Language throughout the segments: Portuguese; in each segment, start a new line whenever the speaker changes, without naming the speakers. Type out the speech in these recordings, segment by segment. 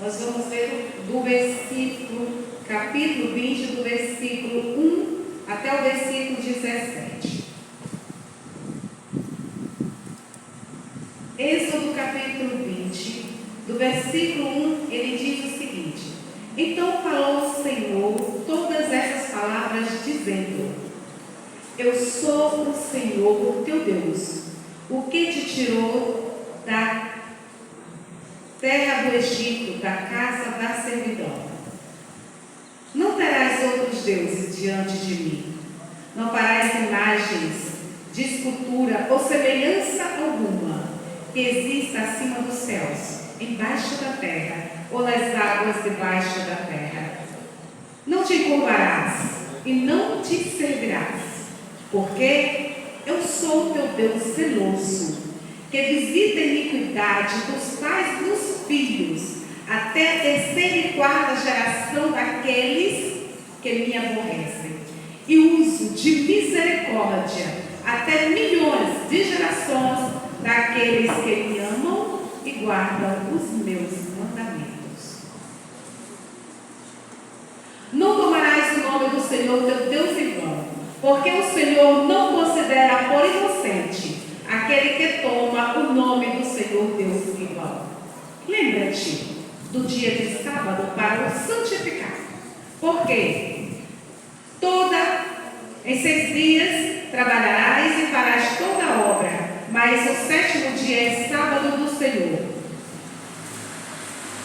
Nós vamos ver do versículo, capítulo 20, do versículo 1 até o versículo 17. Êxodo capítulo 20, do versículo 1, ele diz o seguinte: Então falou o Senhor todas essas palavras, dizendo: Eu sou o Senhor teu Deus, o que te tirou da terra do Egito, da casa da servidão. Não terás outros deuses diante de mim. Não farás imagens de escultura ou semelhança alguma que exista acima dos céus, embaixo da terra ou nas águas debaixo da terra. Não te curvarás e não te servirás, porque eu sou teu Deus zeloso, que visita a iniquidade dos pais dos filhos, até a terceira e quarta geração daqueles que me aborrecem, e uso de misericórdia até milhões de gerações daqueles que me amam e guardam os meus mandamentos. Não tomarás o nome do Senhor teu Deus em vão, porque o Senhor não considera por inocente aquele que toma o nome do Senhor Deus em vão. Lembra-te do dia de sábado para o santificar, porque em 6 dias trabalharás e farás toda a obra, mas o 7º dia é sábado do Senhor.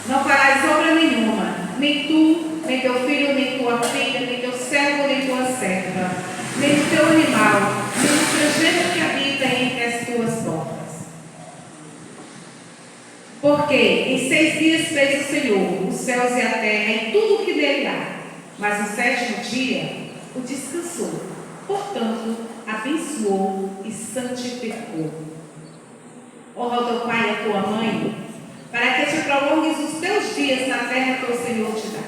Não farás obra nenhuma, nem tu, nem teu filho, nem tua filha, nem teu servo, nem tua serva, nem o teu animal, nem o estrangeiro que habita entre as tuas portas. Porque em 6 dias fez o Senhor os céus e a terra e tudo o que nele há, mas no 7º dia o descansou. Portanto, abençoou e santificou. Honra ao teu pai e à tua mãe, para que te prolongues os teus dias na terra que o Senhor te dá.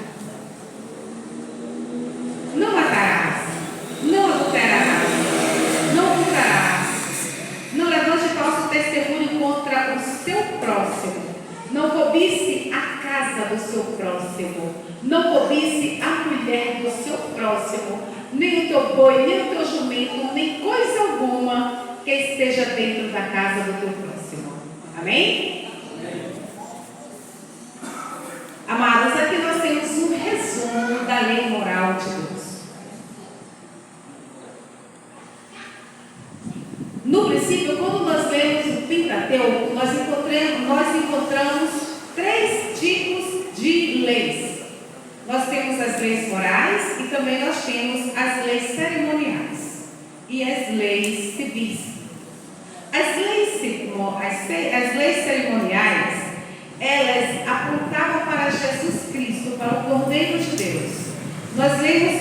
Não matarás, não adulterarás, não furtarás, não levante falso testemunho contra o seu próximo, não cobice a casa do seu próximo, não cobice a mulher do seu próximo, nem o teu boi, nem o teu jumento, nem coisa alguma que esteja dentro da casa do teu próximo. Amém? Amados, aqui nós temos um resumo da lei moral de Deus. No princípio, quando nós lemos o Pentateuco, nós encontramos 3 tipos de leis. Nós temos as leis morais e também nós temos as leis cerimoniais e as leis civis. As leis cerimoniais, elas apontavam para Jesus Cristo, para o Cordeiro de Deus. Nós lemos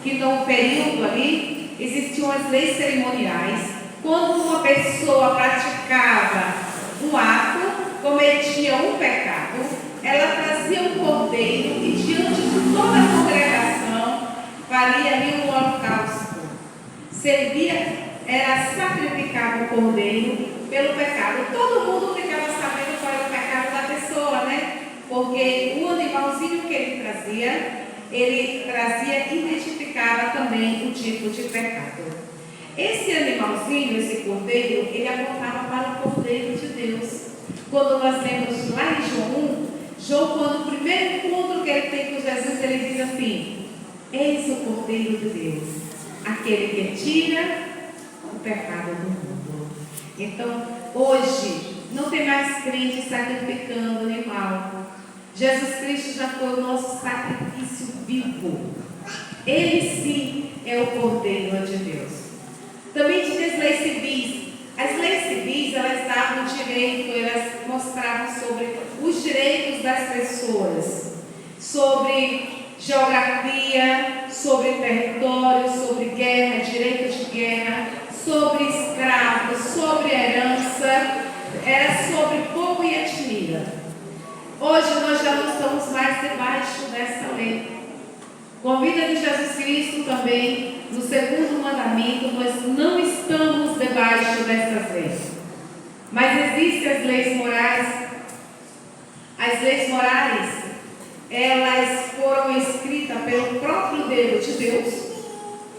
que no período ali existiam as leis cerimoniais. Quando uma pessoa praticava um ato, cometia um pecado, ela trazia um cordeiro e diante de toda a congregação faria ali um holocausto. Era sacrificado o cordeiro pelo pecado. Todo mundo ficava sabendo qual era o pecado da pessoa, né? Porque o animalzinho que ele trazia e identificava também o tipo de pecado. Esse animalzinho, esse cordeiro, ele apontava para o Cordeiro de Deus. Quando nós lemos lá em João, quando o primeiro encontro que ele tem com Jesus, ele diz assim: eis o Cordeiro de Deus, aquele que tira o pecado do mundo. Então, hoje, não tem mais crente sacrificando animal. Jesus Cristo já foi o nosso sacrifício vivo. Ele sim é o Cordeiro de Deus. Também tinha as leis civis. As leis civis, elas davam direito, elas mostravam sobre os direitos das pessoas, sobre geografia, sobre território, sobre guerra, direito de guerra, sobre escravos, sobre herança, era sobre povo e etnia. Hoje nós já não estamos mais debaixo dessa lei. Com a vida de Jesus Cristo também, no 2º mandamento, nós não estamos debaixo dessas leis. Mas existem as leis morais. As As leis morais, elas foram escritas pelo próprio dedo de Deus.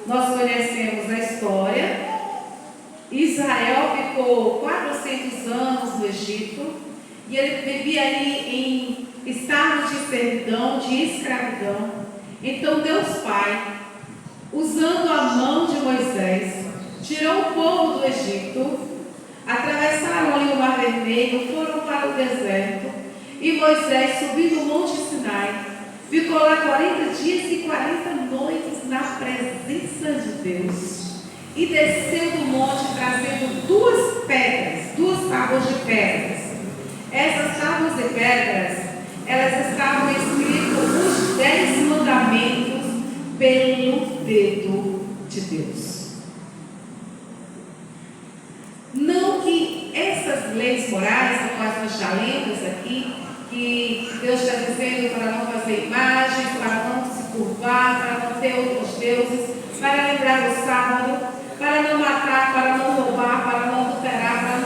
Nós conhecemos a história. Israel ficou 400 anos no Egito e ele vivia ali em estado de servidão, de escravidão. Então Deus Pai, usando a mão de Moisés, tirou o povo do Egito, atravessaram ali o Mar Vermelho, foram para o deserto, e Moisés subiu no Monte Sinai, ficou lá 40 dias e 40 noites na presença de Deus, e desceu do monte trazendo duas tábuas de pedras. Essas tábuas de pedras, elas estavam escritas os 10 mandamentos pelo dedo de Deus. Não que essas leis morais, as quais nós já lemos aqui, que Deus está dizendo para não fazer imagens, para não se curvar, para não ter outros deuses, para lembrar do sábado, para não matar, para não roubar, para não adulterar, para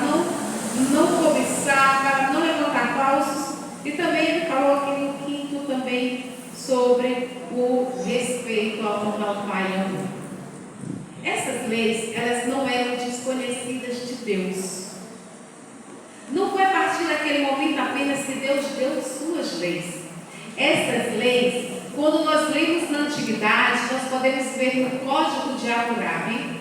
não cobiçar, para não levantar falsos. E também ele falou aqui no 5º também sobre o respeito ao honrar o pai e a mãe. Essas leis, elas não eram desconhecidas de Deus. Não foi a partir daquele momento apenas que Deus deu suas leis. Essas leis, quando nós lemos na antiguidade, nós podemos ver no Código de Hammurabi,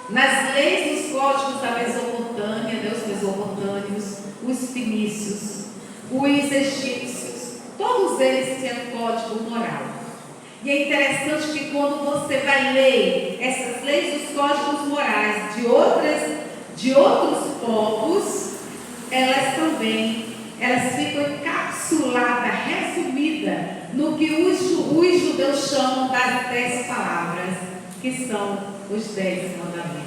nas leis dos códigos da Mesopotâmia, os mesopotâmios, os fenícios, os egípcios, todos eles tinham código moral. E é interessante que quando você vai ler essas leis dos códigos morais de outros povos, elas ficam encapsuladas, resumidas no que os judeus chamam das 10 palavras, que são os 10 mandamentos.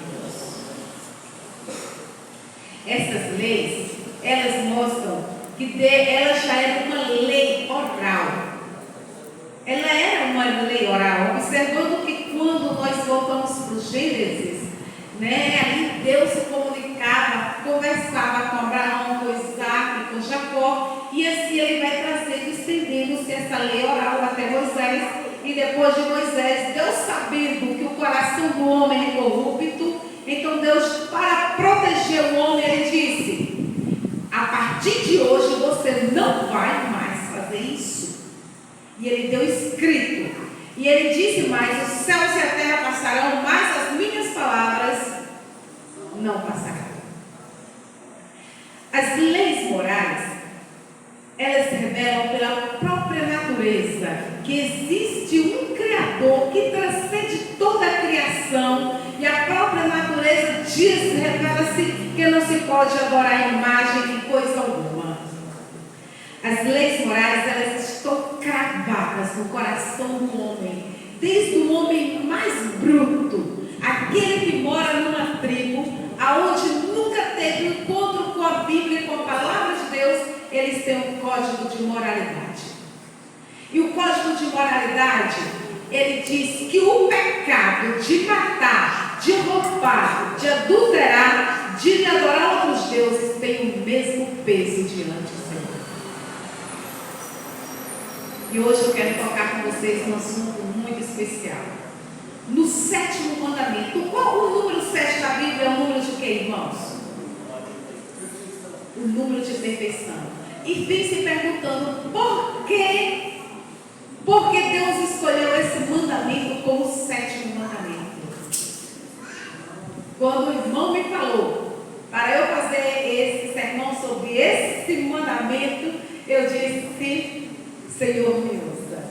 Essas leis, elas mostram que ela já era uma lei oral. Ela era uma lei oral, observando que quando nós voltamos para o Gênesis, ali Deus se comunicava, conversava com Abraão, com Isaac, com Jacó, e assim ele vai trazendo, estendendo-se essa lei oral até Moisés. E depois de Moisés, Deus sabendo que o coração do homem é corrupto, então Deus, para proteger o homem, ele disse: a partir de hoje você não vai mais fazer isso. E ele deu escrito. E ele disse mais: os céus e a terra passarão, mas as minhas palavras não passarão. As leis morais, elas revelam pela própria natureza que existe um Criador que transcende toda a criação, e a própria natureza diz, revela-se que não se pode adorar a imagem de coisa alguma. As leis morais, elas estão cravadas no coração do homem, desde o homem mais bruto, aquele que mora numa tribo, aonde nunca teve um encontro com a Bíblia e com a palavra de Deus. Eles têm um código de moralidade. E o código de moralidade, ele diz que o pecado de matar, de roubar, de adulterar, de adorar outros deuses tem o mesmo peso diante do Senhor. E hoje eu quero tocar com vocês um assunto muito especial. No 7º mandamento. Qual o número 7 da Bíblia? É o número de quê, irmãos? O número de perfeição. E vem se perguntando por que Deus escolheu esse mandamento como o 7º mandamento. Quando o irmão me falou para eu fazer esse sermão sobre esse mandamento, eu disse: Senhor, me usa.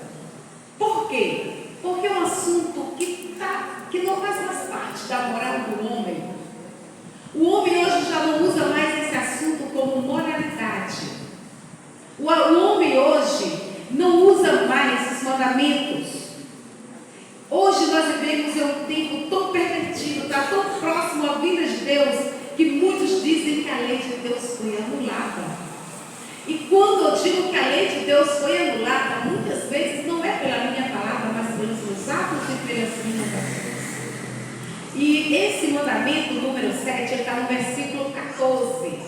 Por quê? Porque é um assunto que não faz mais parte da moral do homem. O homem hoje já não usa mais esse assunto como moralidade. O homem hoje não usa mais os mandamentos. Hoje nós vivemos em um tempo tão pervertido, está tão próximo à vinda de Deus, que muitos dizem que a lei de Deus foi anulada. E quando eu digo que a lei de Deus foi anulada, muitas vezes não é pela minha palavra, mas pelos meus atos e pelas minhas ações. E esse mandamento, número 7, está no versículo 14.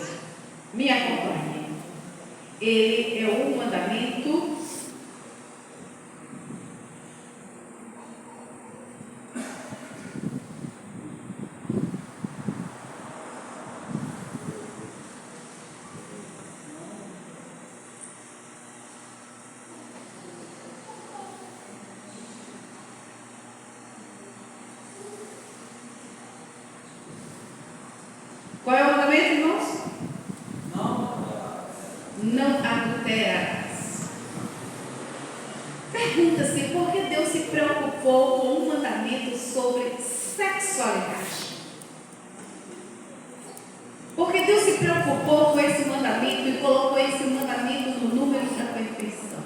Me acompanhe. Ele é um mandamento Qual é o mandamento, irmãos? Não adulterarás. Pergunta-se por que Deus se preocupou com um mandamento sobre sexualidade. Porque Deus se preocupou com esse mandamento e colocou esse mandamento no número da perfeição.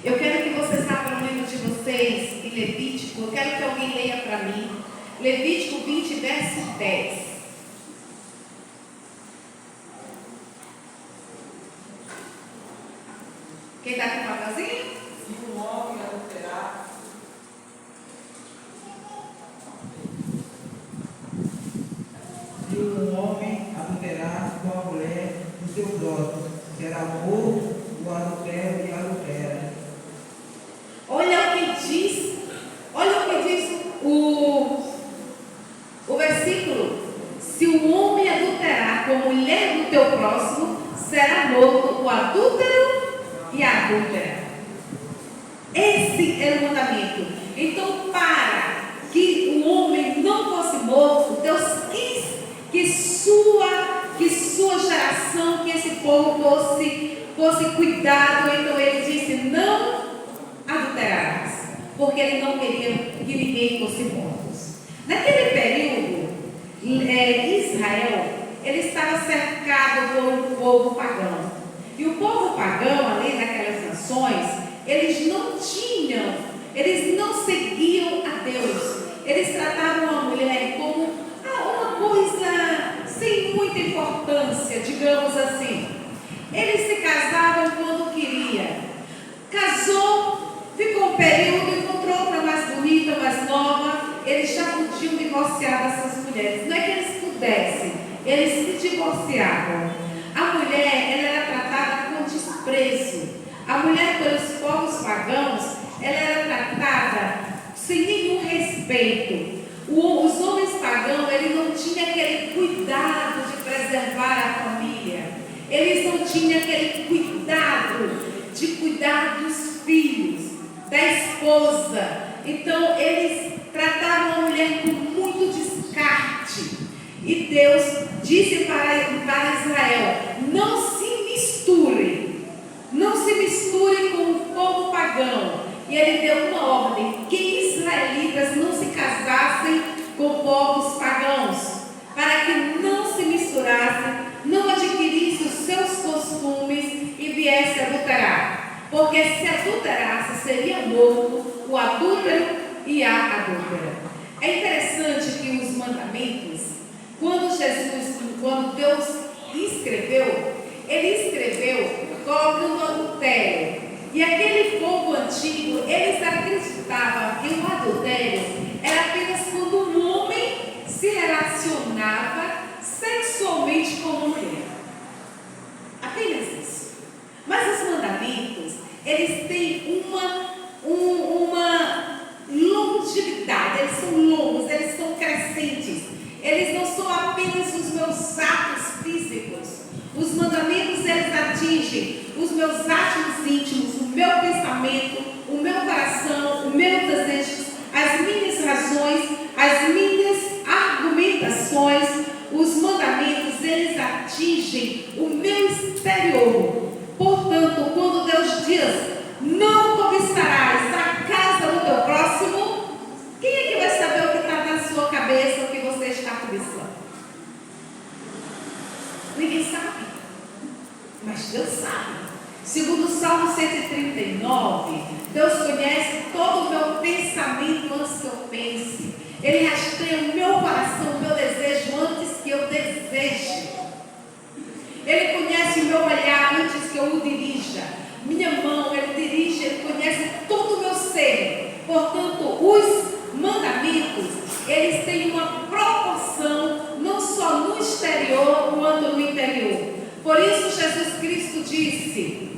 Eu quero que vocês abram o livro de vocês em Levítico. Eu quero que alguém leia para mim. Levítico 20, verso 10. Quem está com o papelzinho?
Se um homem adulterar, com a mulher do seu próximo, será morto o adultério e adultera.
Olha o que diz o versículo. Se o homem adulterar com a mulher do teu próximo, será morto o adúltero e a adúltera. Esse era o mandamento. Então, para que o homem não fosse morto, Deus quis que sua geração, que esse povo fosse cuidado. Então ele disse: não adulterarás, porque ele não queria que ninguém fosse morto. Naquele período, Israel, ele estava cercado por um povo pagão. E o povo pagão, além daquelas nações, eles não seguiam a Deus. Eles tratavam a mulher como uma coisa sem muita importância, digamos assim. Eles se casavam quando queria. Casou, ficou um período, encontrou outra mais bonita, mais nova. Eles já podiam divorciar dessas mulheres. Não é que eles pudessem, eles se divorciavam. A mulher, ela era tratada com desprezo. A mulher, pelos povos pagãos, ela era tratada sem nenhum respeito. Os homens pagãos, eles não tinham aquele cuidado de preservar a família. Eles não tinham aquele cuidado de cuidar dos filhos, da esposa. Então, eles tratavam a mulher com muito descarte. E Deus disse para Israel: não se misture com o povo pagão. E ele deu uma ordem: que israelitas não se casassem com povos pagãos, para que não se misturassem, não adquirissem os seus costumes e viessem a adulterar. Porque se adulterasse, seria morto o adúltero e a adúltera. É interessante que os mandamentos, quando Deus escreveu, ele escreveu colocando adultério. E aquele povo antigo, eles acreditavam que o adultério era apenas quando um homem se relacionava sexualmente com uma mulher. Apenas isso. Mas os mandamentos, eles têm uma longevidade, eles são longos, eles são crescentes. Eles não são apenas os meus atos físicos. Os mandamentos, eles atingem os meus atos íntimos, o meu pensamento, o meu coração, os meus desejos, as minhas razões, as minhas argumentações. Os mandamentos, eles atingem o meu exterior. Portanto, quando Deus diz: não cobiçarás a casa do teu próximo, quem é que vai saber o que está na sua cabeça, o que você está cobiçando? Ninguém sabe, mas Deus sabe. Segundo o Salmo 139, Deus conhece todo o meu pensamento antes que eu pense. Ele rastreia o meu coração, o meu desejo antes que eu deseje. Ele conhece o meu olhar antes que eu o dirija. Minha mão, ele dirige, ele conhece todo o meu ser. Portanto, os mandamentos, eles têm uma proporção não só no exterior quanto no interior. Jesus Cristo disse,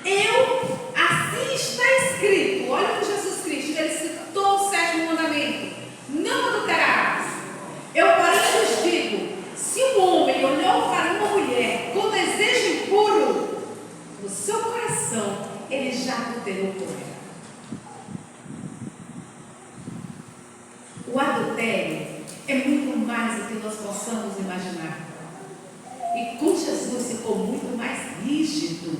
assim está escrito, olha o que Jesus Cristo, ele citou o 7º mandamento, não adulterarás. Eu, porém, vos digo, se um homem olhou para uma mulher com desejo impuro, no seu coração, ele já adulterou com ela. O adultério é muito mais do que nós possamos imaginar. E com Jesus ficou muito mais rígido.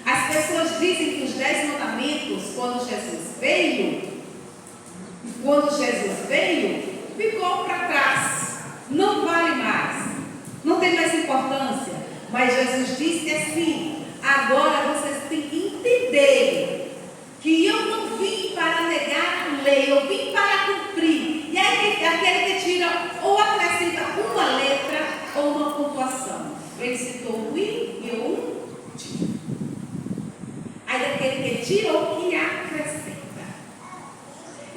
As pessoas dizem que os 10 mandamentos, quando Jesus veio, ficou para trás. Não vale mais. Não tem mais importância. Mas Jesus disse assim, agora vocês têm que entender que eu não vim para negar a lei, eu vim para cumprir. E aí aquele que tira ou acrescenta uma letra ou uma pontuação. Ele citou o i e o ti. Aí aquele que tira ou que acrescenta.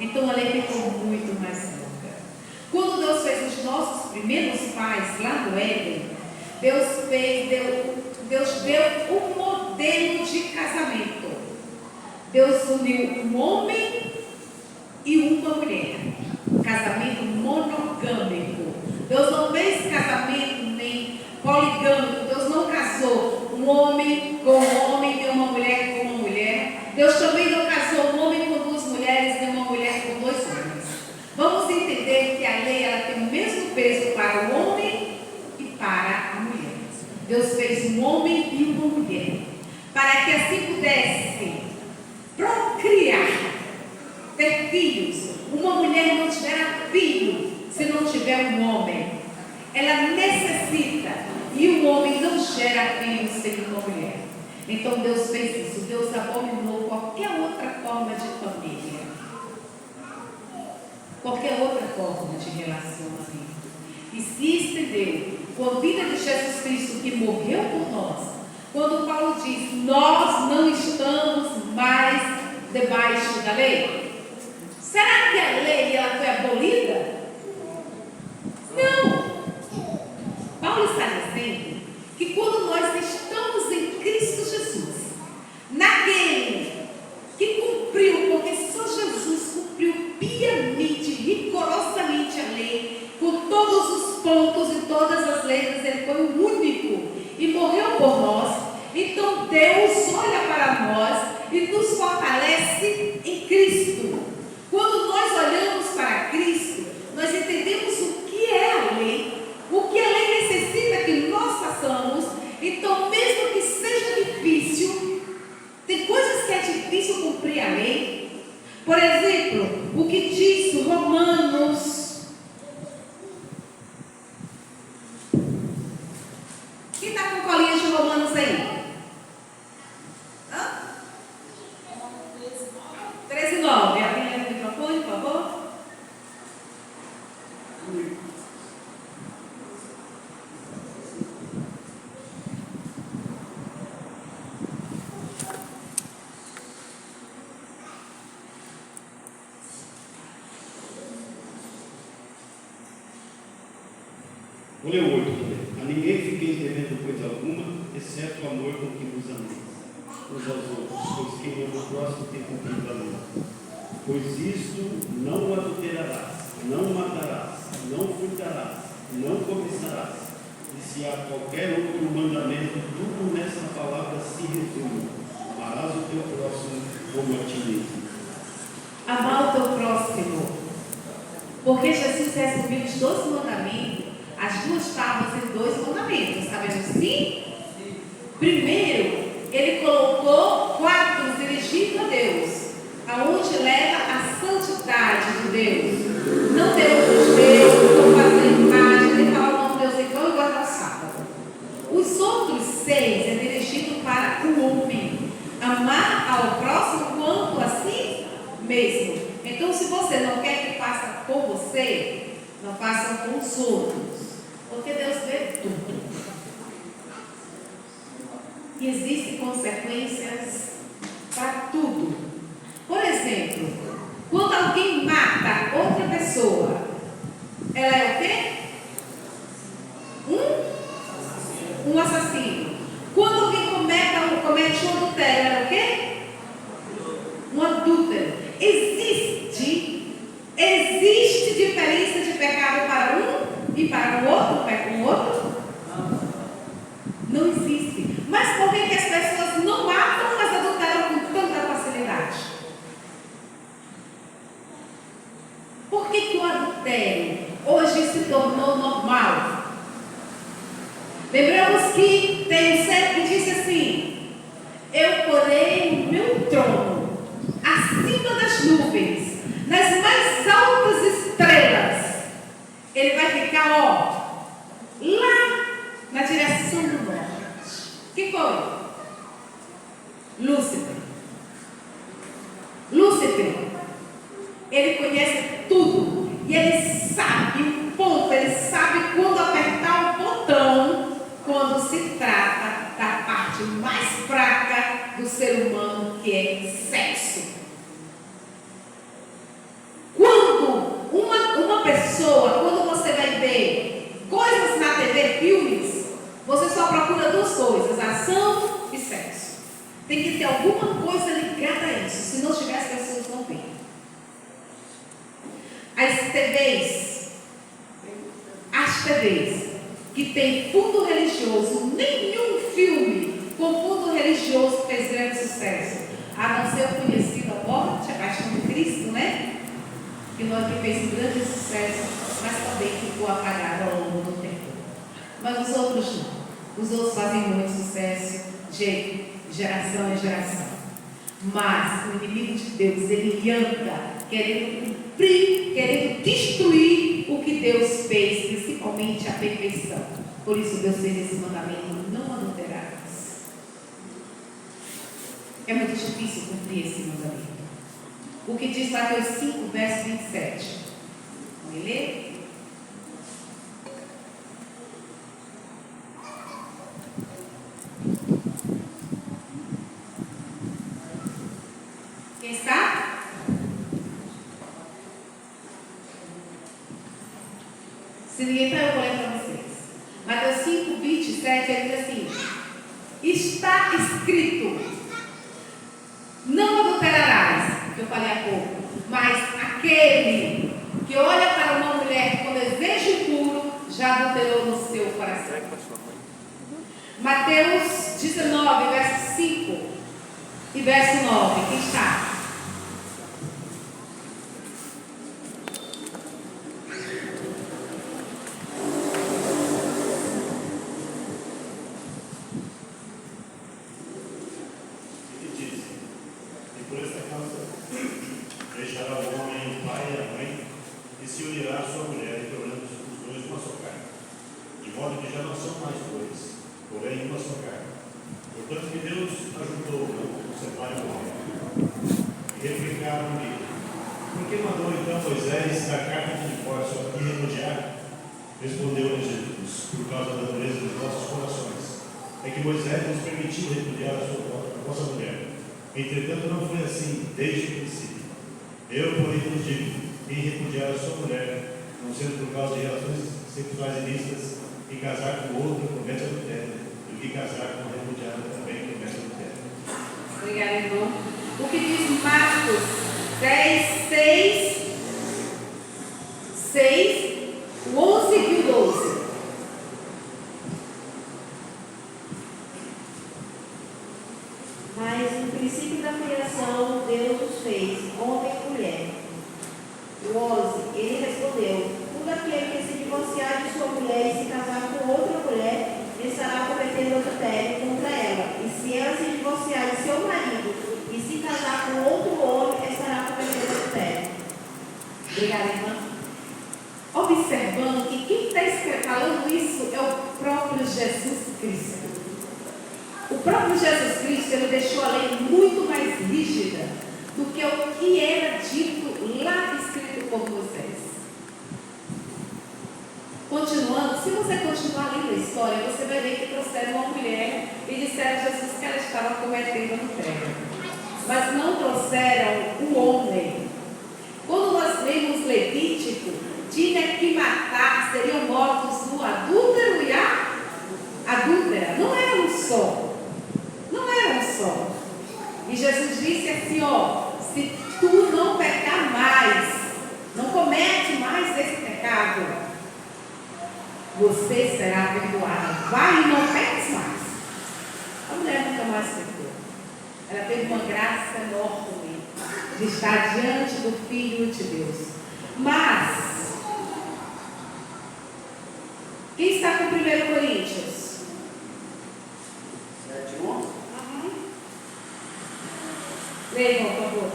Então a lei ficou muito mais longa. Quando Deus fez os nossos primeiros pais lá no Éden, Deus deu um modelo de casamento. Deus uniu um homem e uma mulher. Casamento monogâmico. Deus não fez casamento nem poligâmico. Deus não casou um homem com um homem e uma mulher com uma mulher. Deus também não casou um homem com 2 mulheres e uma mulher com 2 homens. Vamos entender que a lei ela tem o mesmo peso para o homem e para a mulher. Deus fez um homem e uma mulher para que assim pudesse procriar, ter filhos. Uma mulher não tiverá filho se não tiver um homem. Ela necessita. E um homem não gera filhos sem uma mulher. Então Deus fez isso. Deus abominou qualquer outra forma de família. Qualquer outra forma de relacionamento. E se estendeu com a vida de Jesus Cristo que morreu por nós. Quando Paulo diz, nós não estamos mais debaixo da lei. Será que a lei ela foi abolida? Não. Paulo está dizendo que quando nós estamos em Cristo Jesus, naquele que cumpriu, porque só Jesus cumpriu piamente, rigorosamente a lei, com todos os pontos e todas as letras, ele foi o único e morreu por nós. Então Deus olha para nós e nos fortalece em Cristo. Quando nós olhamos para Cristo, nós entendemos o que é a lei, o que a lei necessita que nós façamos. Então, mesmo que seja difícil, tem coisas que é difícil cumprir a lei. Por exemplo, o que diz Romanos. Quem está com colinha de Romanos aí? 13:9. Alguém lê o microfone, por favor?
Vou ler o 8 também. A ninguém fiqueis devendo coisa alguma, exceto o amor com que vos ameis uns aos outros, pois quem ama o próximo tem cumprido a lei. Pois isto não adulterarás, não matarás, não furtarás, não cobiçarás. E se há qualquer outro mandamento, tudo nessa palavra se resume: amarás o teu próximo como a ti mesmo.
Amar o teu próximo. Porque Jesus resumiu os 12 mandamentos, as 2 tábuas em 2 mandamentos, está vendo assim? Primeiro, ele colocou 4 dirigidos a Deus, aonde leva a santidade de Deus. Não ter outros deuses, não fazer imagem, nem falar o nome de Deus em vão e guardar o sábado. Os outros 6 é dirigido para o homem, amar ao próximo quanto a si mesmo. Então, se você não quer que faça por você, não faça com os outros, porque Deus vê tudo. E existem consequências para tudo. Por exemplo, quando alguém mata outra pessoa, ela é o quê? Um assassino. assassino. Quando alguém comete um adultério, era o quê? Um adúltero. Existe diferença de pecado para um e para o outro? Não existe. Mas por que as pessoas não matam, mas adulteram com tanta facilidade? Por que o adultério hoje se tornou normal? Lembramos que tem um servo que disse assim: eu porei o meu trono acima das nuvens, nas mais altas estrelas. Ele vai ficar, lá na direção do norte. Que foi? Lúcifer. Ele conhece tudo. E ele sabe o ponto. Ele sabe quando apertar o botão, quando se trata da parte mais fraca do ser humano, que é sexo. Quando uma pessoa, quando você vai ver coisas na TV, filmes, você só procura duas coisas: ação e sexo. Tem que ter alguma coisa ligada a isso. Se não tiver, as pessoas não veem. As TVs que tem fundo religioso, nenhum filme com fundo religioso fez grande sucesso, a não ser o conhecido A Morte, A Paixão de Cristo, né? Que fez um grande sucesso, mas também ficou apagado ao longo do tempo. Mas os outros não. Os outros fazem muito sucesso de geração em geração. Mas o inimigo de Deus, ele anda querendo cumprir, querendo destruir o que Deus fez, principalmente a perfeição. Por isso Deus fez esse mandamento: não adulterarás. É muito difícil cumprir esse mandamento. O que diz Mateus 5, verso 27. Vamos ler? Quem está? Se ninguém está, eu vou ler para vocês. Mateus 5, 27, ele diz assim: está escrito, não adulterarás, que eu falei há pouco, mas aquele que olha para uma mulher com desejo impuro já adulterou no seu coração. Mateus 19, verso 5 e verso 9, quem está?
Deixará o homem o pai e a mãe, e se unirá à sua mulher, e tornando os dois uma só carne. De modo que já não são mais dois, porém uma só carne. Portanto que Deus ajuntou, não separe o homem. E replicaram-lhe: por que mandou então Moisés a carne de divórcio e repudiar? Respondeu-lhe Jesus: por causa da dureza dos vossos corações. É que Moisés nos permitiu repudiar a vossa mulher. Entretanto, não foi assim desde o princípio. Eu, porém, vos digo: quem repudiar a sua mulher, não sendo por causa de relações sexuais ilícitas, e casar com outra, comete adultério, e o que casar com a repudiada também comete adultério.
Obrigada, irmão. O que diz Marcos 10, 6, o 11 e o 12.
Mas no princípio da criação, Deus os fez, homem e mulher. O 11, ele respondeu: todo aquele que se divorciar de sua mulher e se casar com outra mulher, estará cometendo adultério contra ela. E se ela se divorciar de seu marido e se casar com outro homem, estará cometendo adultério.
Obrigada, irmã. Observando que quem está falando isso é o próprio Jesus Cristo. O próprio Jesus Cristo, ele deixou a lei muito mais rígida do que o que era dito lá escrito por Moisés. Continuando, se você continuar lendo a história, você vai ver que trouxeram uma mulher e disseram a Jesus que ela estava cometendo adultério. Mas não trouxeram o homem. Quando nós lemos Levítico, tinha que matar, seriam mortos o adúltero e a adúltera. Não é ó, se tu não pecar mais, não comete mais esse pecado, você será perdoado. Vai e não peques mais. A mulher nunca mais pecou. Ela teve uma graça enorme de estar diante do Filho de Deus. Mas, quem está com 1 Coríntios?
7:1.
Leia, por favor.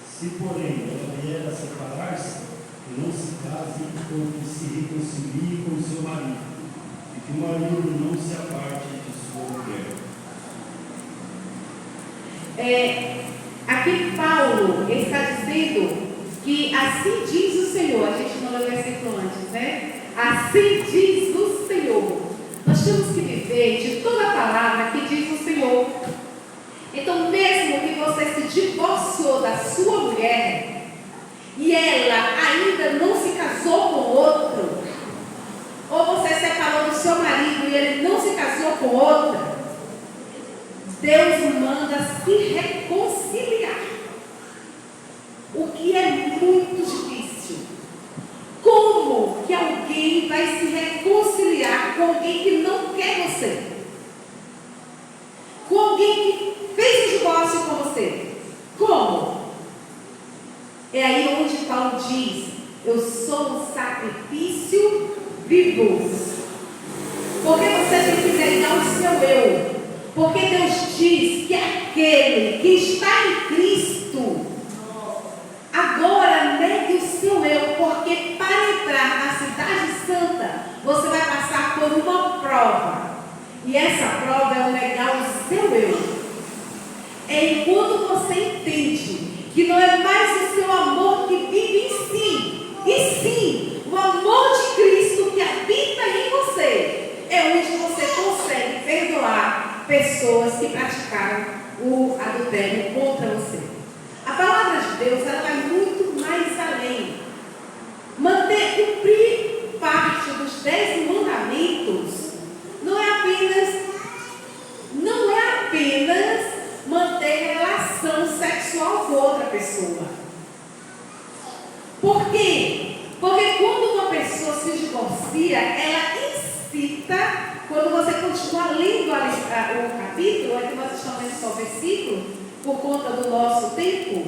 Se, porém, ela vier a separar-se, não se case ou que se reconcilie com seu marido, e que o marido não se aparte de sua mulher.
Aqui Paulo está dizendo que assim diz o Senhor. A gente não leu o versículo antes, né? Assim diz o Senhor. Nós temos que viver de toda a palavra que diz o Senhor. Então, mesmo que você se divorciou da sua mulher e ela ainda não se casou com outro, ou você separou do seu marido e ele não se casou com outra, Deus manda se reconciliar. O que é muito difícil. Como que alguém vai se reconciliar com alguém que não quer você? Com alguém que fez um divórcio com você? Como? É aí onde Paulo diz: eu sou um sacrifício vivo. Porque você tem que negar o seu eu. Porque Deus diz que aquele que está em Cristo, agora negue o seu eu, porque para entrar na cidade santa, você vai passar por uma prova. E essa prova é o negar o seu eu. É enquanto você entende que não é mais o seu amor que vive em si, e sim o amor de Cristo que habita em você, é onde você consegue perdoar pessoas que praticaram o adultério contra você. A palavra de Deus, ela vai muito mais além. Cumprir parte dos 10 mandamentos não é apenas manter relação sexual com outra pessoa. Por quê? Porque quando uma pessoa se divorcia, ela incita. Quando você continuar lendo o capítulo, é que nós estamos lendo só o versículo, por conta do nosso tempo,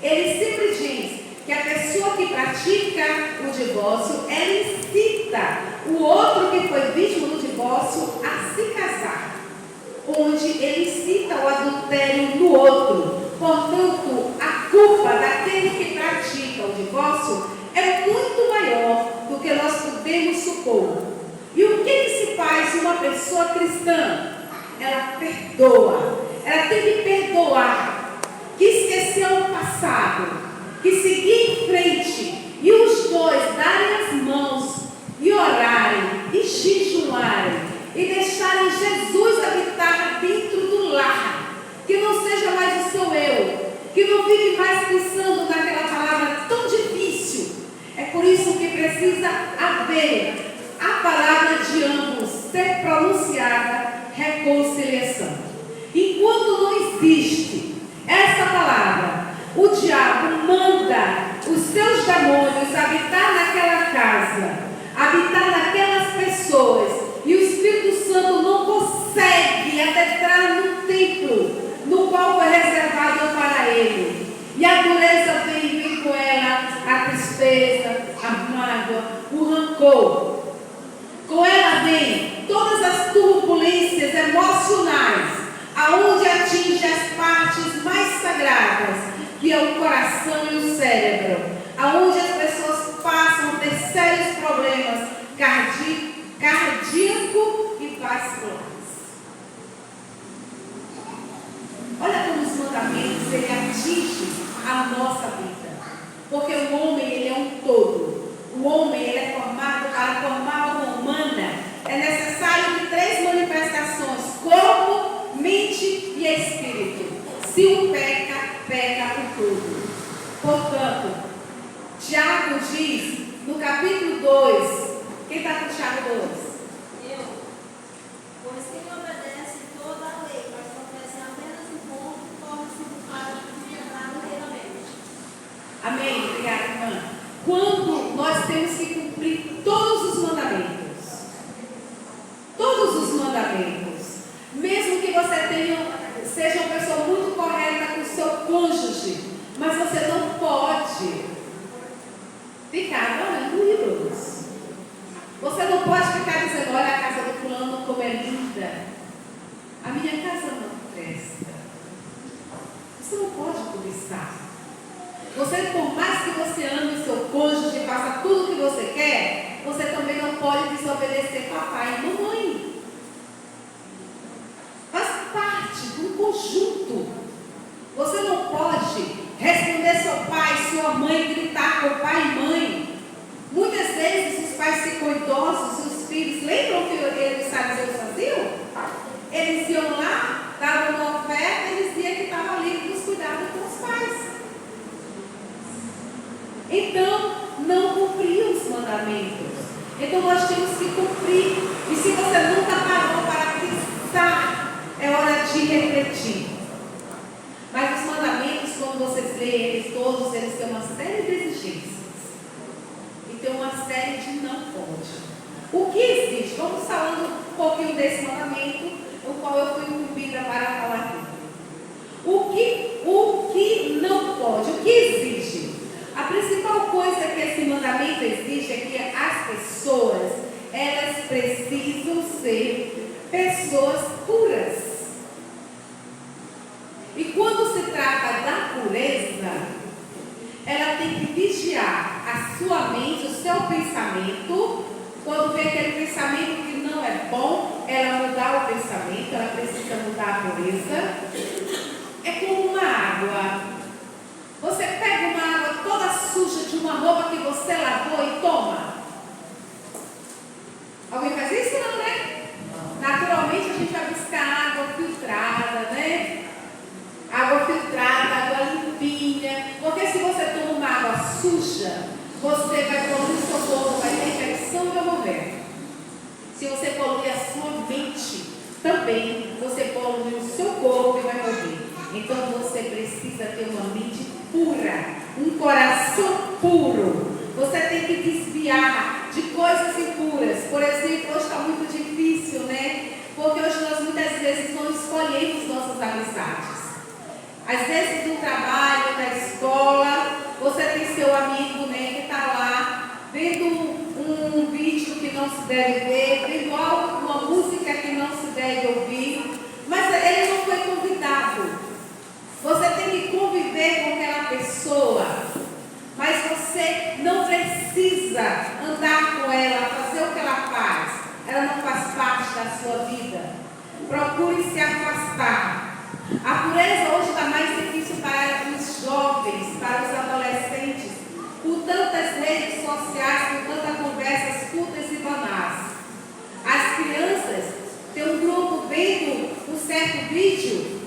ele sempre diz que a pessoa que pratica o divórcio, ela incita o outro que foi vítima do divórcio a se casar, onde ele incita o adultério no outro. Portanto, a culpa daquele que pratica o divórcio é muito maior do que nós podemos supor. E o que se faz uma pessoa cristã? Ela perdoa. Ela tem que perdoar, que esquecer o passado, que seguir em frente, e os dois darem as mãos e orarem e jejuarem e deixarem Jesus habitar dentro do lar, que não seja mais o seu eu, que não fique mais pensando naquela palavra tão difícil. É por isso que precisa haver a palavra de ambos ser pronunciada, reconciliação. Enquanto não existe essa palavra, o diabo manda os seus demônios habitar naquela casa, habitar naquelas pessoas, e o Espírito Santo não consegue adentrar no templo no qual foi reservado para ele. E a dureza vem com ela a tristeza, a mágoa, o rancor. Com ela vem todas as turbulências emocionais, aonde atinge as partes mais sagradas, que é o coração e o cérebro, aonde as pessoas passam a ter sérios problemas cardíaco e vasculares. Olha como os mandamentos ele atinge a nossa vida, porque o homem ele é um todo. O homem ele é formado, para formar a alma humana é necessário de 3 manifestações: corpo, mente e espírito. Se um peca, peca o todo. Portanto, Tiago diz no capítulo 2, quem está com Tiago 2?
Eu, pois quem obedece toda a lei, mas não faz apenas
por mais que você ame o seu cônjuge, faça tudo o que você quer, você também não pode desobedecer papai e mamãe. Faz parte de um conjunto. Você não pode responder seu pai, sua mãe, gritar com pai e mãe. Muitas vezes os pais ficam idosos e os filhos, lembram que os fariseus faziam? Eles iam lá, davam uma oferta e diziam que estava livre dos cuidados com os pais. Então, não cumpriam os mandamentos. Então, nós temos que cumprir. E se você nunca parou para pensar, é hora de refletir. Mas os mandamentos, quando vocês leem eles todos, eles têm uma série de exigências. E tem uma série de não pode. O que existe? Vamos falando um pouquinho desse mandamento, o qual eu fui incumbida para falar aqui. O que não pode? O que exige? A principal coisa que esse mandamento exige é que as pessoas, elas precisam ser pessoas puras. E quando se trata da pureza, ela tem que vigiar a sua mente, o seu pensamento. Quando vê aquele pensamento que não é bom, ela mudar o pensamento, ela precisa mudar a pureza. É como uma água. Você pega uma água toda suja de uma roupa que você lavou e toma. Alguém faz isso? Não, né? Naturalmente a gente vai buscar água filtrada, né? Água filtrada, água limpinha. Porque se você toma uma água suja, você vai poluir o seu corpo, vai ter infecção e vai morrer. Se você poluir a sua mente, também você polui o seu corpo e vai morrer. Então você precisa ter uma mente pura, um coração puro. Você tem que desviar de coisas impuras. Por exemplo, hoje está muito difícil, né? Porque hoje nós muitas vezes não escolhemos nossas amizades. Às vezes no trabalho, na escola, você tem seu amigo, né, que está lá vendo um vídeo que não se deve ver, vendo algo, uma música que não se deve ouvir, mas ele não foi convidado. Você tem que conviver com aquela pessoa, mas você não precisa andar com ela, fazer o que ela faz. Ela não faz parte da sua vida. Procure se afastar. A pureza hoje está mais difícil para os jovens, para os adolescentes, por tantas redes sociais, por tantas conversas curtas e banais. As crianças têm um grupo vendo um certo vídeo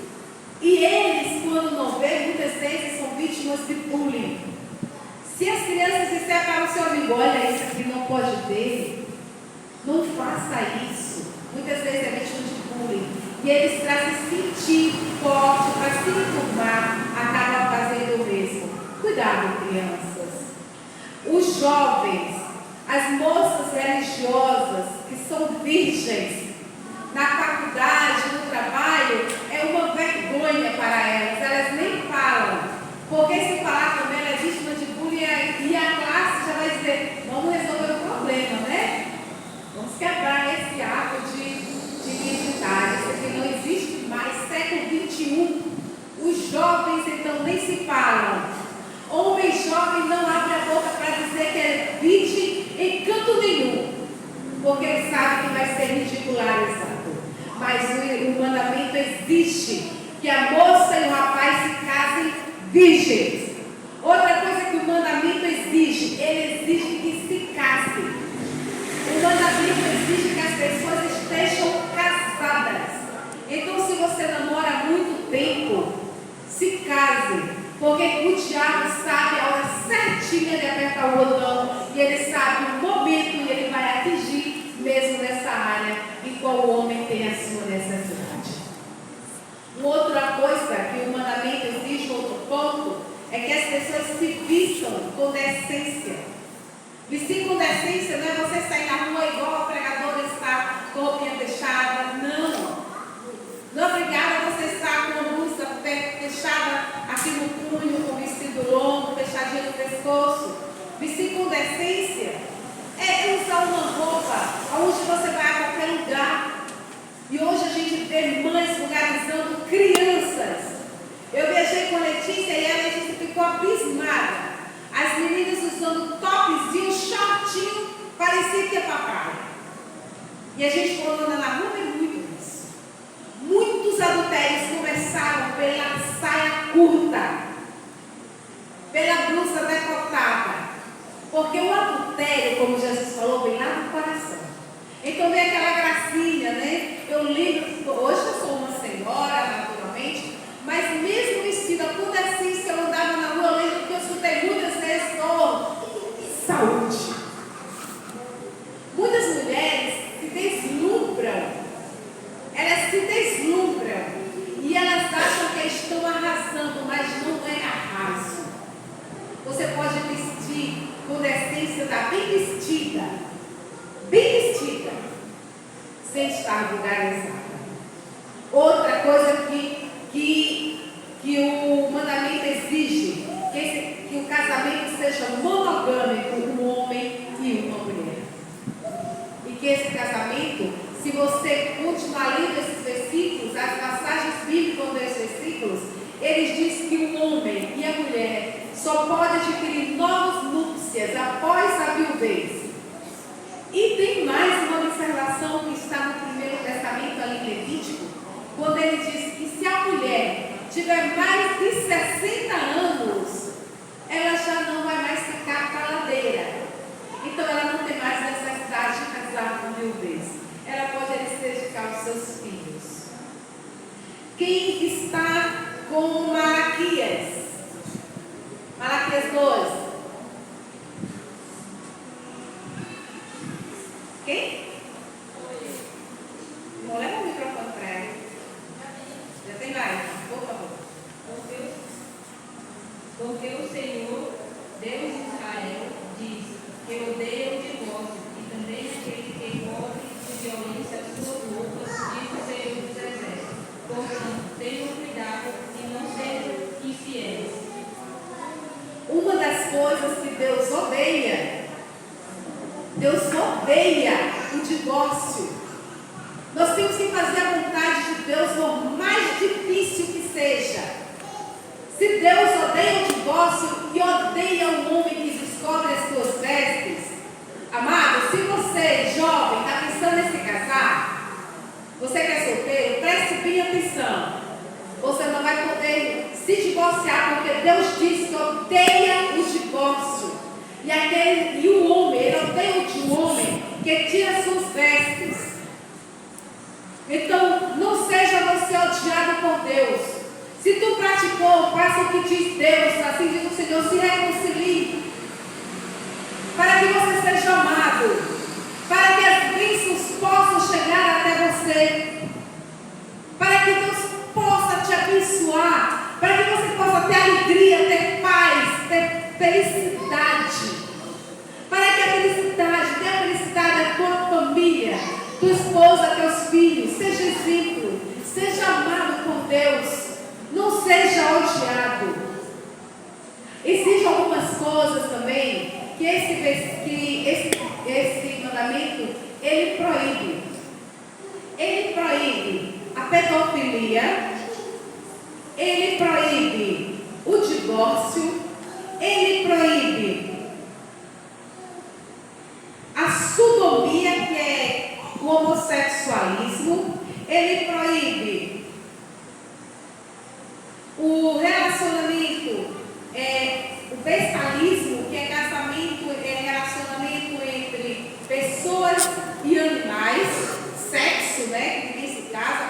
e eles, quando não vêem, muitas vezes são vítimas de bullying. Se as crianças disserem para o seu amigo, olha, isso aqui não pode ver, não faça isso. Muitas vezes é vítima de bullying. E eles, para se sentir forte, para se enturmar, acabam fazendo o mesmo. Cuidado, crianças. Os jovens, as moças religiosas que são virgens, na faculdade, no trabalho, é uma vergonha para elas. Elas nem falam. Porque se falar também, ela é vítima de bullying e a classe já vai dizer, vamos resolver o problema, né? Vamos quebrar esse ato de militar. Isso aqui não existe mais. Século 21. Os jovens então nem se falam. Homem jovem não abre a boca para dizer que é virgem em canto nenhum, porque ele sabe que vai ser ridicularizado. Mas o mandamento exige que a moça e o rapaz se casem virgens. Outra coisa que o mandamento exige, ele exige que se casem. O mandamento exige que as pessoas estejam casadas. Então, se você namora há muito tempo, se case, porque o diabo sabe a hora certinha de apertar o botão e ele sabe o momento e ele vai atingir mesmo nessa área em qual o homem tem a sua necessidade. Uma outra coisa que o mandamento exige, outro ponto, é que as pessoas se vistam com decência. Vestir com decência não é você sair na rua igual a pregadora está com roupinha fechada. Não. Não é obrigada você estar com a blusa fechada aqui no punho, com vestido longo, fechadinho no pescoço. Vestir com decência é usar uma roupa onde você vai a qualquer lugar. E hoje a gente vê mães vulgarizando crianças. Eu viajei com a Letícia e a Letícia ficou abismada. usando topzinho, shortinho, parecia que ia pra praia. E a gente quando anda na rua vê muito isso. Muitos adultérios começaram pela saia curta, pela blusa decotada. Porque o adultério, como Jesus falou, vem lá do coração. Então vem aquela gracinha, né? Eu lembro, hoje eu sou uma senhora, naturalmente, mas mesmo vestida por assim, se eu andava na rua, eu lembro que eu escutei muitas vezes, saúde. Muitas mulheres se deslumbram, elas se deslumbram e elas acham que estão arrasando, mas não é arraso. Você pode vestir com decência, está bem vestida, sem estar vulgarizada. Outra coisa que o mandamento exige, que o casamento seja monogâmico, um homem e uma mulher. E que esse casamento, se você continuar lendo esses versículos, as passagens bíblicas desses versículos, eles dizem que o homem e a mulher só podem adquirir novas núpcias após a viuvez. E tem mais uma observação que está no Primeiro Testamento, ali em Levítico, quando ele diz que se a mulher tiver mais de 60 anos, ela já não vai mais ficar caladeira. Então ela não tem mais necessidade de casar com viuvez. Ela pode se dedicar aos seus filhos. Quem está com Malaquias? Malaquias 2. Quem? Não leva o microfone para ela. Já tem mais, por favor.
Porque o Senhor, Deus de Israel, diz que odeia o divórcio e também aquele que envolve de violência as suas roupas, diz o Senhor dos Exércitos. Portanto, tenham cuidado e não sejam infiéis.
Uma das coisas que Deus odeia o divórcio. Nós temos que fazer a vontade de Deus, por mais difícil que seja. Se Deus odeia o divórcio e odeia o homem que descobre as suas vestes, amado, se você, jovem, está pensando em se casar, você que é solteiro, preste bem atenção. Você não vai poder se divorciar, porque Deus diz que odeia o divórcio. E o homem, ele odeia o homem que tira suas vestes. Então, não seja você odiado por Deus. Se tu praticou, faça o que diz Deus, assim diz o Senhor, se reconcilie. Para que você seja amado. Para que as bênçãos possam chegar até você. Para que Deus possa te abençoar. Para que você possa ter alegria, ter paz, ter felicidade. Para que a felicidade, dê a felicidade à tua família, tua esposa, teus filhos, seja exemplo, seja amado por Deus, não seja odiado. Existem algumas coisas também que esse mandamento, ele proíbe. Ele proíbe a pedofilia, ele proíbe o divórcio, ele proíbe a sodomia, que é o homossexualismo, ele proíbe o relacionamento, o bestialismo, que é relacionamento entre pessoas e animais, sexo, né, que ninguém se casa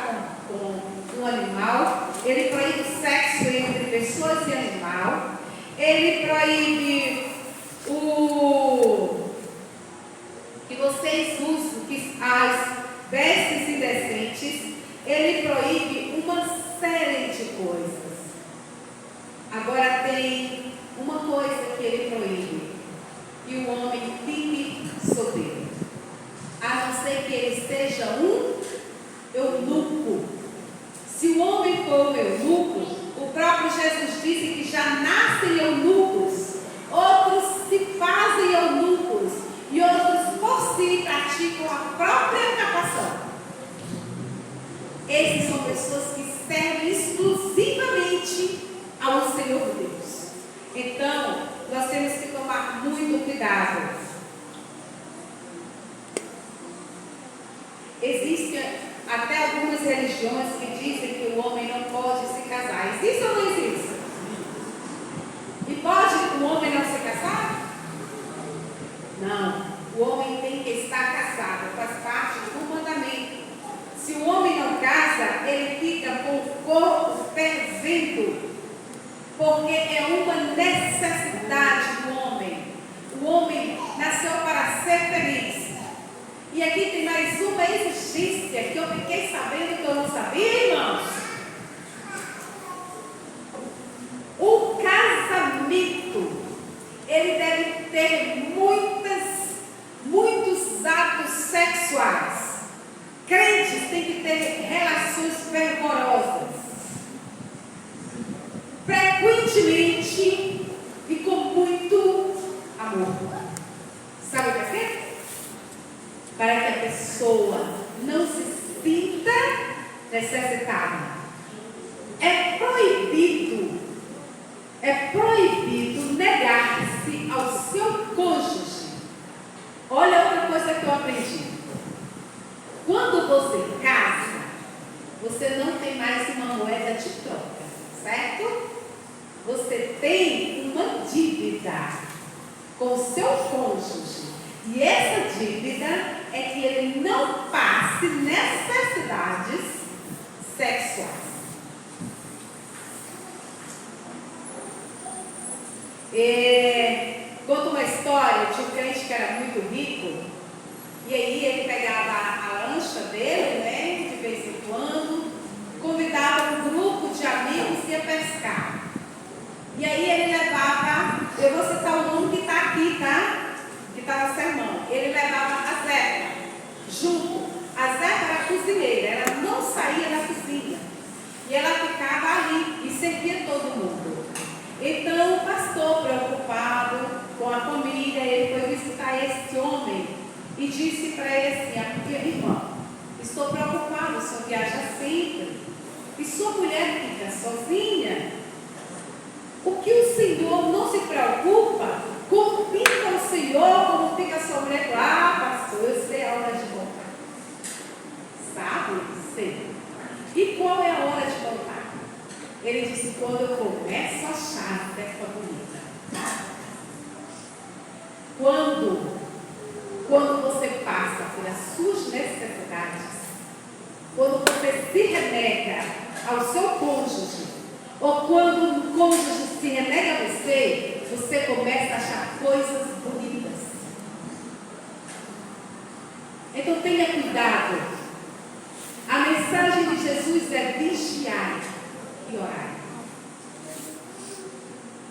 com um animal. Ele proíbe o sexo entre pessoas e animal. Ele proíbe que vocês usem as vestes indecentes. Ele proíbe uma série de coisas. Agora tem uma coisa que ele proíbe: que o homem fique solteiro, a não ser que ele seja um eunuco. Se o homem for um eunuco, o próprio Jesus disse que já nascem eunucos, outros se fazem eunucos e outros por si praticam a própria capação. Esses são pessoas que servem exclusivamente ao Senhor Deus. Então, nós temos que tomar muito religiões que dizem que o homem não pode se casar. Existe ou não existe? E pode o homem não se casar? Não. O homem tem que estar casado, faz parte do mandamento. Se o homem não casa, ele fica com o corpo fervendo, porque é uma necessidade do homem. O homem nasceu para ser feliz. E aqui tem mais uma exigência que eu fiquei sabendo que eu não sabia, irmãos. O casamento, ele deve ter muitos atos sexuais. Crentes têm que ter relações fervorosas, frequentemente e com muito amor. Sabe por quê? Para que a pessoa não se sinta necessitada. É proibido negar-se ao seu cônjuge. Olha outra coisa que eu aprendi. Quando você casa, você não tem mais uma moeda de troca, certo? Você tem uma dívida com o seu cônjuge. E essa dívida é que ele não passe necessidades sexuais. Conta uma história de um crente que era muito rico. E aí ele pegava a lancha dele, né, de vez em quando, convidava um grupo de amigos e ia pescar. E aí ele levava, eu vou citar o nome que está aqui, tá? Que está no sermão. Ele levava a Zeca junto. A Zeca era cozinheira, ela não saía da cozinha. E ela ficava ali e servia todo mundo. Então o pastor, preocupado com a família, ele foi visitar esse homem e disse para ele assim: irmão, estou preocupado, o senhor viaja sempre e sua mulher fica sozinha. O que o Senhor não se preocupa? Como fica o Senhor, como fica a sua mulher? Ah, pastor, eu sei a hora de voltar. Sabe? Sei. E qual é a hora de voltar? Ele disse: quando eu começo a achar a festa bonita. Quando você passa pelas suas necessidades, quando você se renega ao seu cônjuge, ou quando o cônjuge se renega a você, você começa a achar coisas bonitas. Então tenha cuidado. A mensagem de Jesus é vigiar e orar.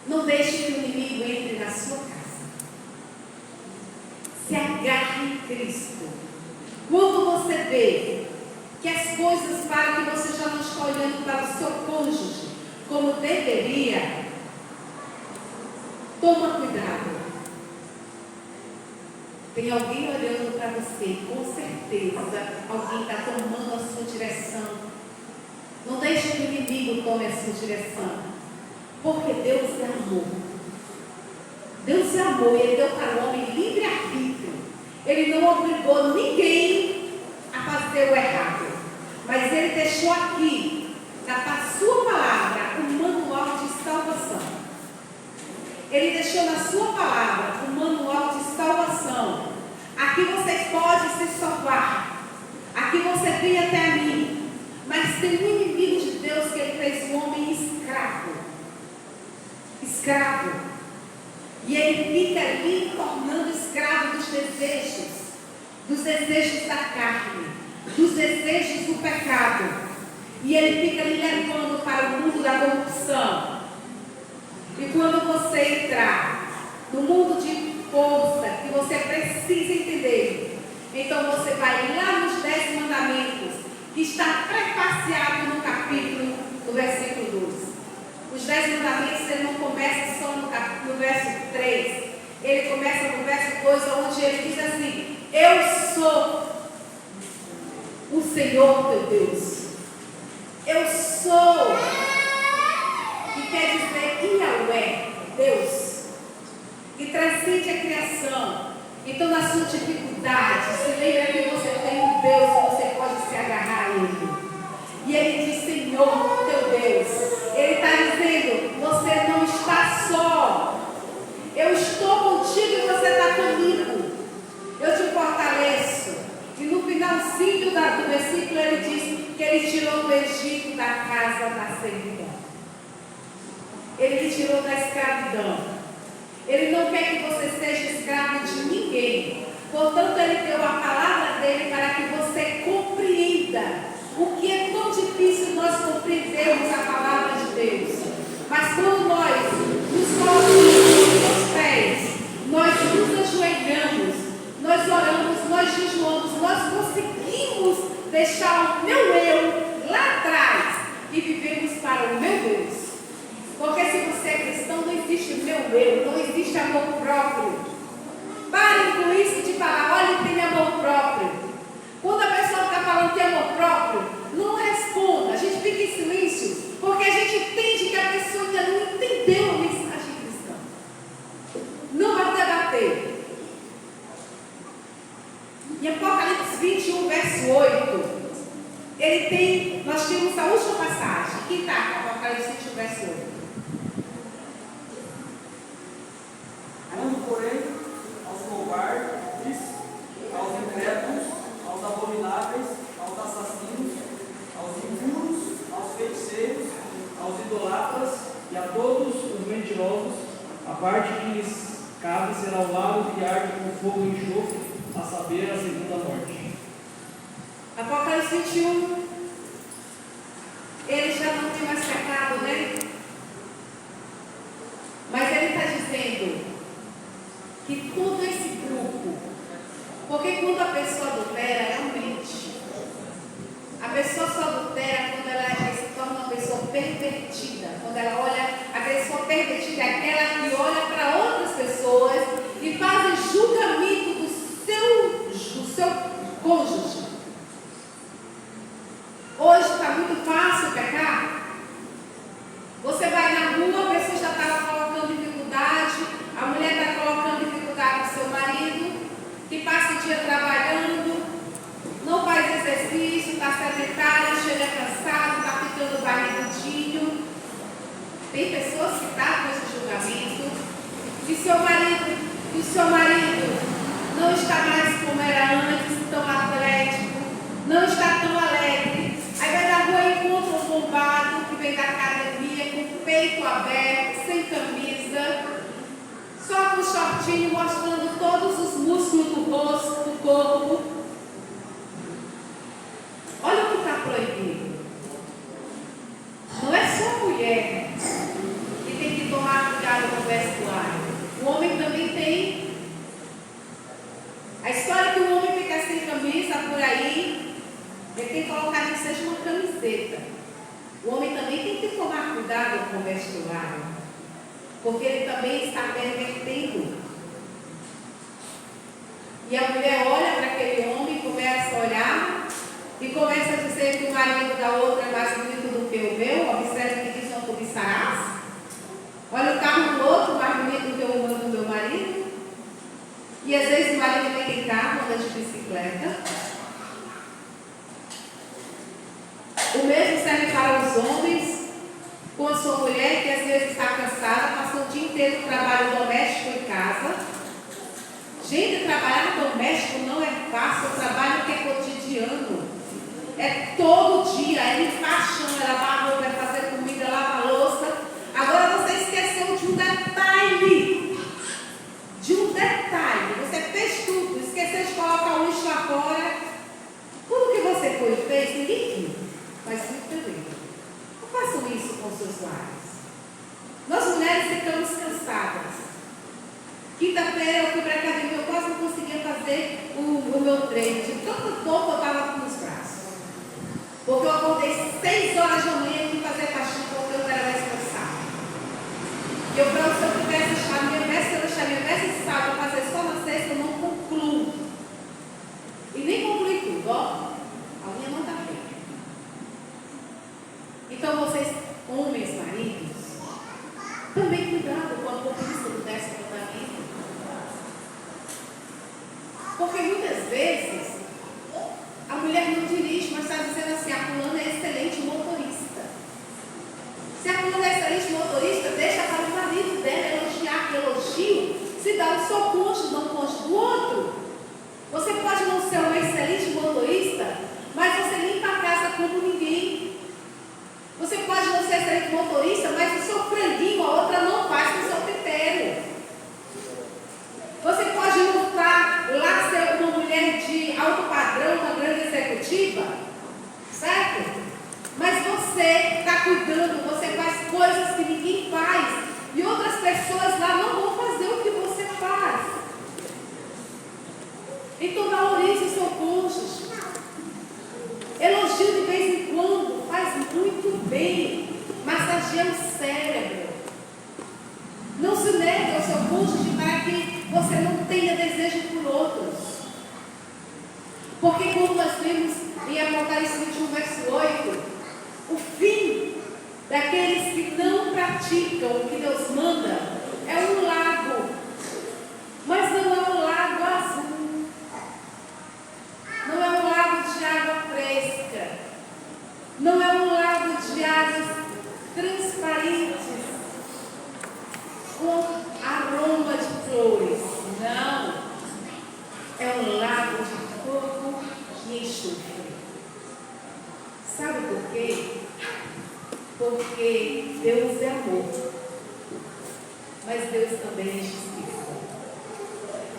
Não deixe que o inimigo entre na sua casa. Se agarre em Cristo. Quando você vê que as coisas param, que você já não está olhando para o seu cônjuge como deveria, toma cuidado. Tem alguém olhando para você, com certeza alguém está tomando a sua direção. Não deixe que o inimigo tome a sua direção, porque Deus é amor. Deus é amor e Ele deu para o homem livre-arbítrio. Ele não obrigou ninguém a fazer o errado, mas Ele deixou aqui, na sua palavra, um manual de salvação. Ele deixou na sua palavra um manual de salvação. Aqui você pode se salvar. Aqui você vem até mim. Mas tem um inimigo de Deus que Ele fez o homem escravo. Escravo. E ele fica ali tornando escravo dos desejos da carne, dos desejos do pecado. E ele fica ali levando para o mundo da corrupção. E quando você entrar no mundo de força, que você precisa entender, então você vai lá nos 10 mandamentos, que está prefaciado no capítulo, no versículo 12. Os 10 mandamentos, ele não começa só no verso 3. Ele começa no verso 2, onde ele diz assim: eu sou o Senhor teu Deus. Eu sou, que quer dizer Yahweh, Deus, que transcende a criação. Então, na sua dificuldade, se lembra que você tem um Deus que você pode se agarrar a Ele. E ele diz: Senhor, teu Deus. Ele está dizendo: você não está só. Eu estou contigo e você está comigo. Eu te fortaleço. E no finalzinho do versículo ele diz que ele tirou do Egito da casa da servidão. Ele lhe tirou da escravidão. Ele não quer que você seja escravo de ninguém. Portanto, ele deu a palavra dele para que você compreenda. O que é tão difícil nós compreendermos a palavra de Deus. Mas quando nós nos colocamos nos pés, nós nos ajoelhamos, nós oramos, nós jejuamos, nós conseguimos deixar o meu eu lá atrás e vivemos para o meu Deus. Porque se você é cristão, não existe o meu eu, não existe amor próprio. Parem com isso de falar: olha, tem amor próprio. Quando a pessoa está falando de amor próprio, não responda, a gente fica em silêncio, porque a gente entende que a pessoa ainda não entendeu a mensagem cristã. Não vai debater. Em Apocalipse 21, verso 8, nós tínhamos a última passagem. Quem está com Apocalipse 21, verso 8?
Quando, porém, aos covardes, aos incrédulos, aos abomináveis, aos assassinos, aos impuros, aos feiticeiros, aos idolatras e a todos os mentirosos, a parte que lhes cabe será o lago que arde com fogo e enxofre, a saber, a segunda morte.
Apocalipse 21, ele já não tem mais pecado, né? Mas ele está dizendo que todo esse grupo, porque quando a pessoa adultera, ela mente. A pessoa só adultera quando ela se torna uma pessoa pervertida. Quando ela olha, a pessoa pervertida é aquela que olha para outras pessoas e faz julgamento do seu cônjuge. Hoje está muito fácil pecar. Você vai na rua, a pessoa já está colocando dificuldade, a mulher está colocando dificuldade no seu marido, que passa o dia trabalhando, não faz exercício, está sedentário, chega cansado, está ficando barrigudinho. Tem pessoas que estão com esse julgamento. E seu marido não está mais como era antes, tão atlético, não está tão alegre. Aí vai na rua e encontra um bombado que vem da academia com o peito aberto, sem camisa, só com shortinho, mostrando todos os músculos do rosto, do corpo. Olha o que está proibido. Não é só a mulher que tem que tomar cuidado com o vestuário. O homem também tem. A história que o homem fica sem camisa por aí, ele tem que colocar que seja uma camiseta. O homem também tem que tomar cuidado com o vestuário, porque ele também está pervertendo. E a mulher olha para aquele homem, começa a olhar e começa a dizer que o marido da outra é mais bonito do que o meu. Observe que diz: não cobiçarás. Olha o carro do outro mais bonito do que o do meu marido. E às vezes o marido também tem carro, anda de bicicleta. O mesmo serve para os homens, com a sua mulher que às vezes está cansada, passou o dia inteiro no trabalho doméstico em casa. Gente, trabalhar no doméstico não é fácil, é um trabalho que é cotidiano. É todo dia, é limpar a chão, é lavar a roupa, é fazer comida, é lavar a louça. Agora você esqueceu de um detalhe. Você fez tudo, esqueceu de colocar o lixo lá fora. Tudo que você fez, ninguém viu. Mas muito bem. Não façam isso com seus lares. Nós mulheres ficamos cansadas. Quinta-feira eu fui para a academia, eu quase não conseguia fazer o meu treino. De tanto topo eu estava com os braços. Porque eu acordei 6 horas da manhã e fui fazer faxina porque eu era mais cansada. E eu falei: se eu tivesse deixado minha mesa, se eu deixar minha mesa de sábado fazer só na sexta, eu não concluo. E nem concluí tudo, ó. A minha não está feita. Então vocês, homens, maridos, também cuidado com a conquista do 10º mandamento. Porque muitas vezes a mulher não dirige, mas está dizendo assim: a fulana é excelente, coisas que ninguém faz e outras pessoas lá não vão fazer o que você faz. Então valorize o seu cônjuge. Elogio de vez em quando faz muito bem, massageia o cérebro. Não se negue ao seu cônjuge para que você não tenha desejo por outros. Porque como nós vimos em Apocalipse 21, verso 8, o fim daqueles que não praticam o que Deus manda é um lago, mas não é um lago azul, não é um lago de água fresca, não é um lago de águas transparentes com aroma de flores, não, é um lago de fogo e enxofre. Sabe por quê? Porque Deus é amor, mas Deus também é justiça.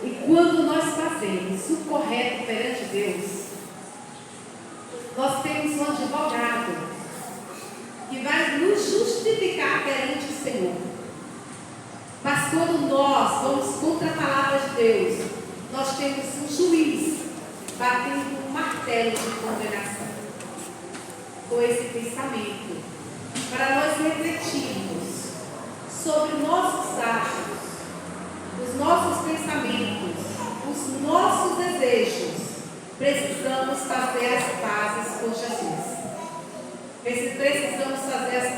E quando nós fazemos o correto perante Deus, nós temos um advogado que vai nos justificar perante o Senhor. Mas quando nós vamos contra a palavra de Deus, nós temos um juiz batendo um martelo de condenação. Com esse pensamento, para nós refletirmos sobre nossos atos, os nossos pensamentos, os nossos desejos, precisamos fazer as pazes com Jesus. Precisamos fazer as